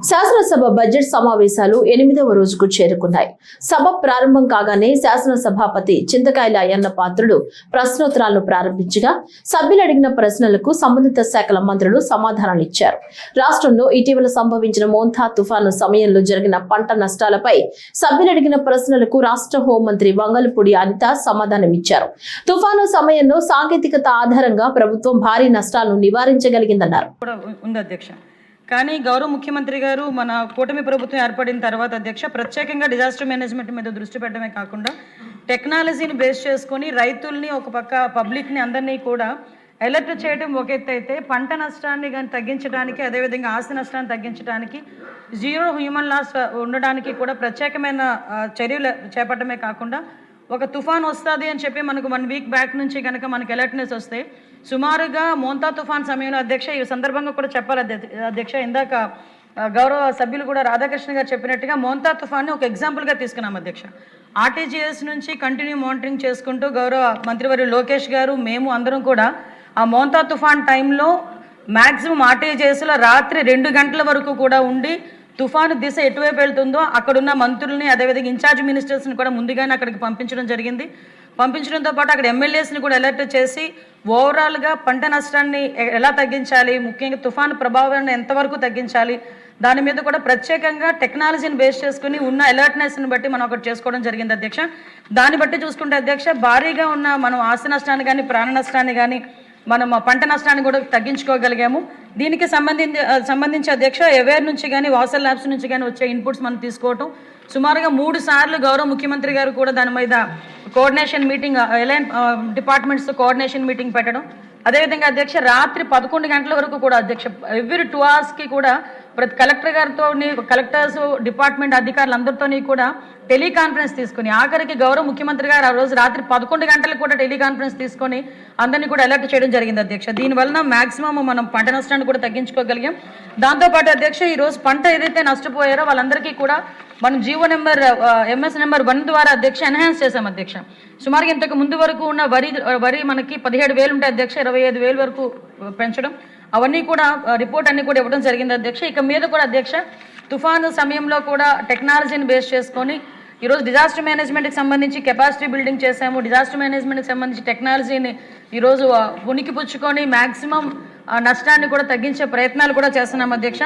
శాసనసభ బడ్జెట్ సమావేశాలు 8వ రోజుకు చేరుకున్నాయి. సభ ప్రారంభం కాగానే శాసనసభాపతి చింతకాయల అయ్యన్న పాత్రుడు ప్రశ్నోత్తరాలను ప్రారంభించగా సభ్యులు అడిగిన ప్రశ్నలకు సంబంధిత శాఖల మంత్రులు సమాధానాలు ఇచ్చారు. రాష్ట్రంలో ఇటీవల సంభవించిన మోంతా తుఫాను సమయంలో జరిగిన పంట నష్టాలపై సభ్యులు అడిగిన ప్రశ్నలకు రాష్ట్ర హోంమంత్రి వంగలపూడి అనిత సమాధానమిచ్చారు. తుఫాను సమయంలో సాంకేతికత ఆధారంగా ప్రభుత్వం భారీ నష్టాలను నివారించగలిగిందన్నారు. కానీ గౌరవ ముఖ్యమంత్రి గారు మన కూటమి ప్రభుత్వం ఏర్పడిన తర్వాత అధ్యక్ష ప్రత్యేకంగా డిజాస్టర్ మేనేజ్మెంట్ మీద దృష్టి పెట్టడమే కాకుండా టెక్నాలజీని బేస్ చేసుకొని రైతుల్ని ఒక పక్క పబ్లిక్ని అందరినీ కూడా అలర్ట్ చేయడం ఒక ఎత్తు అయితే పంట నష్టాన్ని కానీ తగ్గించడానికి అదేవిధంగా ఆస్తి నష్టాన్ని తగ్గించడానికి జీరో హ్యూమన్ లాస్ ఉండడానికి కూడా ప్రత్యేకమైన చర్యలు చేపట్టడమే కాకుండా ఒక తుఫాన్ వస్తుంది అని చెప్పి మనకు 1 వీక్ బ్యాక్ నుంచి కనుక మనకు అలర్ట్నెస్ వస్తే సుమారుగా మోంతా తుఫాన్ సమయంలో అధ్యక్ష ఈ సందర్భంగా కూడా చెప్పాలి అధ్యక్ష ఇందాక గౌరవ సభ్యులు కూడా రాధాకృష్ణ గారు చెప్పినట్టుగా మోంతా తుఫాన్ని ఒక ఎగ్జాంపుల్గా తీసుకున్నాం అధ్యక్ష. ఆర్టీజీఎస్ నుంచి కంటిన్యూ మానిటరింగ్ చేసుకుంటూ గౌరవ మంత్రివర్యులు లోకేష్ గారు మేము అందరం కూడా ఆ మోంతా తుఫాన్ టైంలో మ్యాక్సిమం ఆర్టీజీఎస్లో రాత్రి 2 గంటల వరకు కూడా ఉండి తుఫాను దిశ ఎటువైపు వెళ్తుందో అక్కడున్న మంత్రుల్ని అదేవిధంగా ఇన్ఛార్జ్ మినిస్టర్స్ని కూడా ముందుగానే అక్కడికి పంపించడం జరిగింది. పంపించడంతో పాటు అక్కడ ఎమ్మెల్యేస్ని కూడా అలర్ట్ చేసి ఓవరాల్గా పంట నష్టాన్ని ఎలా తగ్గించాలి, ముఖ్యంగా తుఫాను ప్రభావాన్ని ఎంతవరకు తగ్గించాలి దాని మీద కూడా ప్రత్యేకంగా టెక్నాలజీని బేస్ చేసుకుని ఉన్న అలర్ట్నెస్ని బట్టి మనం ఒకటి చేసుకోవడం జరిగింది అధ్యక్ష. దాన్ని బట్టి చూసుకుంటే అధ్యక్ష భారీగా ఉన్న మనం ఆస్తి నష్టాన్ని కానీ ప్రాణ నష్టాన్ని కానీ మనం పంట నష్టాన్ని కూడా తగ్గించుకోగలిగాము. దీనికి సంబంధించి అధ్యక్ష అవేర్ నుంచి కానీ వాసల్ ల్యాబ్స్ నుంచి కానీ వచ్చే ఇన్పుట్స్ మనం తీసుకోవటం సుమారుగా 3 సార్లు గౌరవ ముఖ్యమంత్రి గారు కూడా దాని మీద కోఆర్డినేషన్ మీటింగ్ డిపార్ట్మెంట్స్తో కోఆర్డినేషన్ మీటింగ్ పెట్టడం. అదేవిధంగా అధ్యక్ష రాత్రి 11 గంటల వరకు కూడా అధ్యక్ష ఎవ్రీ 2 అవర్స్కి కూడా ప్రతి కలెక్టర్ గారితో కలెక్టర్స్ డిపార్ట్మెంట్ అధికారులందరితో కూడా టెలికాన్ఫరెన్స్ తీసుకుని ఆఖరికి గౌరవ ముఖ్యమంత్రి గారు ఆ రోజు రాత్రి 11 గంటలకు కూడా టెలికాన్ఫరెన్స్ తీసుకొని అందరినీ కూడా అలర్ట్ చేయడం జరిగింది అధ్యక్ష. దీనివల్ల మాక్సిమం మనం పంట నష్టాన్ని కూడా తగ్గించుకోగలిగాం. దాంతోపాటు అధ్యక్ష ఈరోజు పంట ఏదైతే నష్టపోయారో వాళ్ళందరికీ కూడా మనం జీవో నెంబర్ MS నెంబర్ 1 ద్వారా అధ్యక్ష ఎన్హాన్స్ చేశాం అధ్యక్ష. సుమారుగా ఇంతకు ముందు వరకు ఉన్న వరి మనకి 17,000 ఉంటాయి అధ్యక్ష, 25,000 వరకు పెంచడం అవన్నీ కూడా రిపోర్ట్ అన్ని కూడా ఇవ్వడం జరిగింది అధ్యక్ష. ఇక మీద కూడా అధ్యక్ష తుఫాను సమయంలో కూడా టెక్నాలజీని బేస్ చేసుకొని ఈరోజు డిజాస్టర్ మేనేజ్మెంట్కి సంబంధించి కెపాసిటీ బిల్డింగ్ చేసాము. డిజాస్టర్ మేనేజ్మెంట్కి సంబంధించి టెక్నాలజీని ఈరోజు ఉనికి పుచ్చుకొని మ్యాక్సిమం నష్టాన్ని కూడా తగ్గించే ప్రయత్నాలు కూడా చేస్తున్నాం అధ్యక్ష.